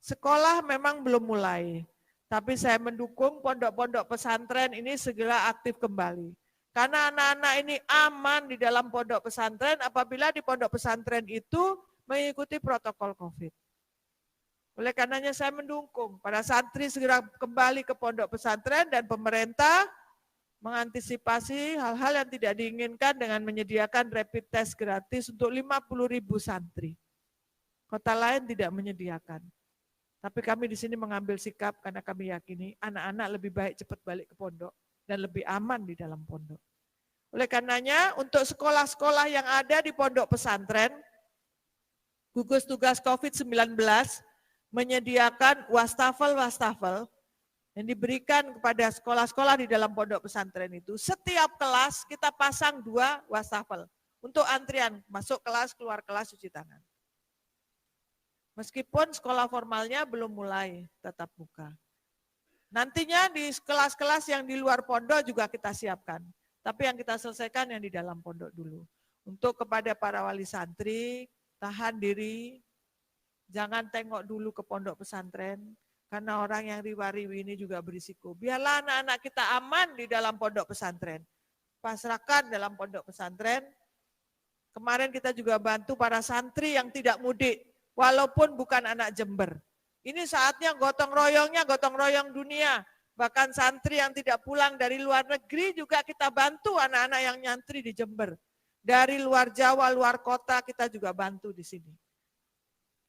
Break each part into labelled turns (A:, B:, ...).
A: Sekolah memang belum mulai, tapi saya mendukung pondok-pondok pesantren ini segera aktif kembali. Karena anak-anak ini aman di dalam pondok pesantren apabila di pondok pesantren itu mengikuti protokol COVID. Oleh karenanya saya mendukung para santri segera kembali ke pondok pesantren dan pemerintah mengantisipasi hal-hal yang tidak diinginkan dengan menyediakan rapid test gratis untuk 50.000 santri. Kota lain tidak menyediakan. Tapi kami di sini mengambil sikap karena kami yakini anak-anak lebih baik cepat balik ke pondok dan lebih aman di dalam pondok. Oleh karenanya untuk sekolah-sekolah yang ada di pondok pesantren, gugus tugas COVID-19 menyediakan wastafel-wastafel yang diberikan kepada sekolah-sekolah di dalam pondok pesantren itu. Setiap kelas kita pasang 2 wastafel untuk antrian masuk kelas, keluar kelas, cuci tangan. Meskipun sekolah formalnya belum mulai tatap muka. Nantinya di kelas-kelas yang di luar pondok juga kita siapkan. Tapi yang kita selesaikan yang di dalam pondok dulu. Untuk kepada para wali santri, tahan diri, jangan tengok dulu ke pondok pesantren, karena orang yang riwa-riwi ini juga berisiko. Biarlah anak-anak kita aman di dalam pondok pesantren. Pasrahkan dalam pondok pesantren. Kemarin kita juga bantu para santri yang tidak mudik, walaupun bukan anak Jember. Ini saatnya gotong royong dunia. Bahkan santri yang tidak pulang dari luar negeri juga kita bantu anak-anak yang nyantri di Jember. Dari luar Jawa, luar kota kita juga bantu di sini.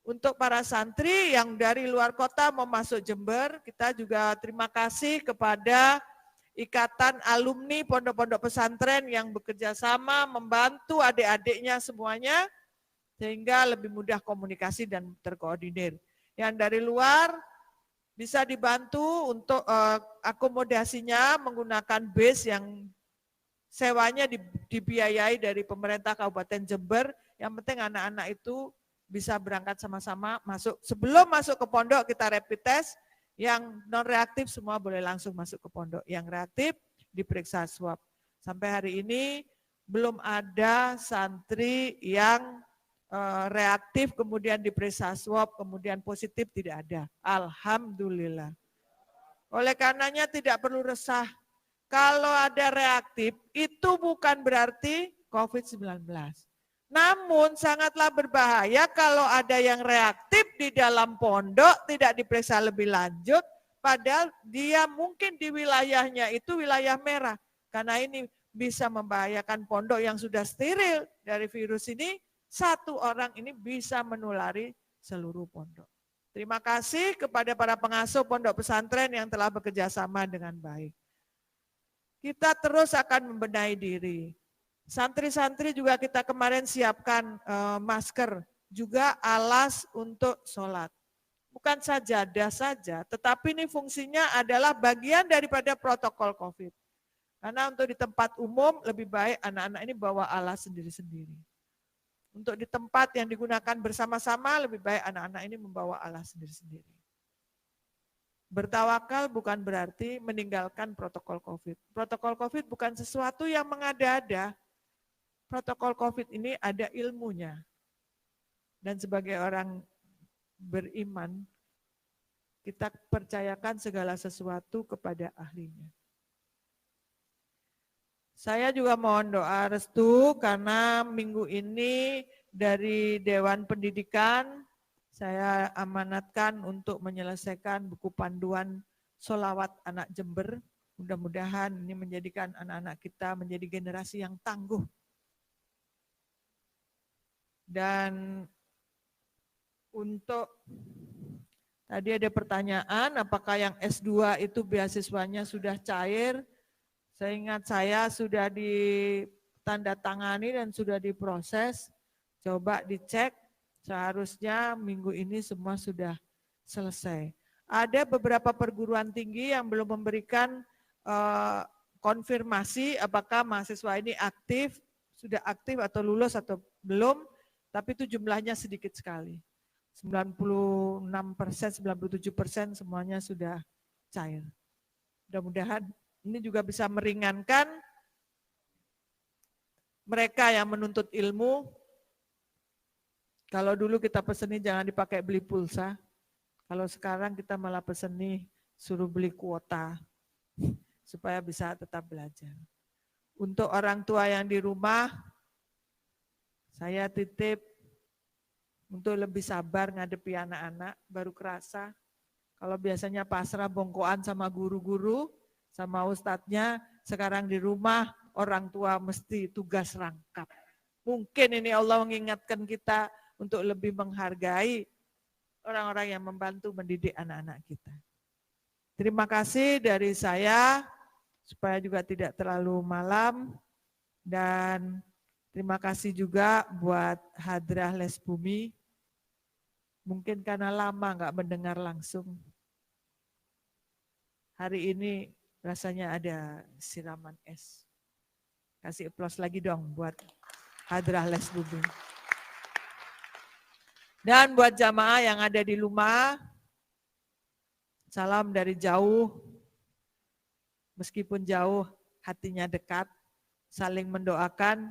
A: Untuk para santri yang dari luar kota mau masuk Jember, kita juga terima kasih kepada Ikatan Alumni Pondok-Pondok Pesantren yang bekerja sama membantu adik-adiknya semuanya sehingga lebih mudah komunikasi dan terkoordinir. Yang dari luar bisa dibantu untuk akomodasinya menggunakan bus yang sewanya dibiayai dari pemerintah Kabupaten Jember. Yang penting anak-anak itu bisa berangkat sama-sama masuk. Sebelum masuk ke pondok kita rapid test, yang non reaktif semua boleh langsung masuk ke pondok. Yang reaktif diperiksa swab. Sampai hari ini belum ada santri yang reaktif kemudian diperiksa swab kemudian positif, tidak ada. Alhamdulillah. Oleh karenanya tidak perlu resah. Kalau ada reaktif itu bukan berarti COVID-19. Namun sangatlah berbahaya kalau ada yang reaktif di dalam pondok tidak diperiksa lebih lanjut, padahal dia mungkin di wilayahnya itu wilayah merah. Karena ini bisa membahayakan pondok yang sudah steril dari virus ini, satu orang ini bisa menulari seluruh pondok. Terima kasih kepada para pengasuh pondok pesantren yang telah bekerja sama dengan baik. Kita terus akan membenahi diri. Santri-santri juga kita kemarin siapkan masker, juga alas untuk sholat. Bukan sajadah saja, tetapi ini fungsinya adalah bagian daripada protokol COVID. Karena untuk di tempat umum lebih baik anak-anak ini bawa alas sendiri-sendiri. Untuk di tempat yang digunakan bersama-sama lebih baik anak-anak ini membawa alas sendiri-sendiri. Bertawakal bukan berarti meninggalkan protokol COVID. Protokol COVID bukan sesuatu yang mengada-ada. Protokol COVID ini ada ilmunya. Dan sebagai orang beriman, kita percayakan segala sesuatu kepada ahlinya. Saya juga mohon doa restu karena minggu ini dari Dewan Pendidikan saya amanatkan untuk menyelesaikan buku panduan sholawat anak Jember. Mudah-mudahan ini menjadikan anak-anak kita menjadi generasi yang tangguh. Dan untuk tadi ada pertanyaan apakah yang S2 itu beasiswanya sudah cair? Seingat saya sudah ditandatangani dan sudah diproses. Coba dicek, seharusnya minggu ini semua sudah selesai. Ada beberapa perguruan tinggi yang belum memberikan konfirmasi apakah mahasiswa ini aktif, sudah aktif atau lulus atau belum, tapi itu jumlahnya sedikit sekali. 96%, 97% semuanya sudah cair. Mudah-mudahan ini juga bisa meringankan mereka yang menuntut ilmu. Kalau dulu kita pesenin jangan dipakai beli pulsa, Kalau sekarang kita malah pesen nih, suruh beli kuota supaya bisa tetap belajar. Untuk orang tua yang di rumah, saya titip untuk lebih sabar ngadepi anak-anak, baru kerasa. Kalau biasanya pasrah bongkoan sama guru-guru, sama ustadznya, sekarang di rumah orang tua mesti tugas rangkap. Mungkin ini Allah mengingatkan kita untuk lebih menghargai orang-orang yang membantu mendidik anak-anak kita. Terima kasih dari saya, supaya juga tidak terlalu malam, dan terima kasih juga buat Hadrah Les Bumi, mungkin karena lama nggak mendengar langsung. Hari ini rasanya ada siraman es. Kasih aplaus lagi dong buat Hadrah Les Bumi. Dan buat jamaah yang ada di rumah, salam dari jauh, meskipun jauh hatinya dekat, saling mendoakan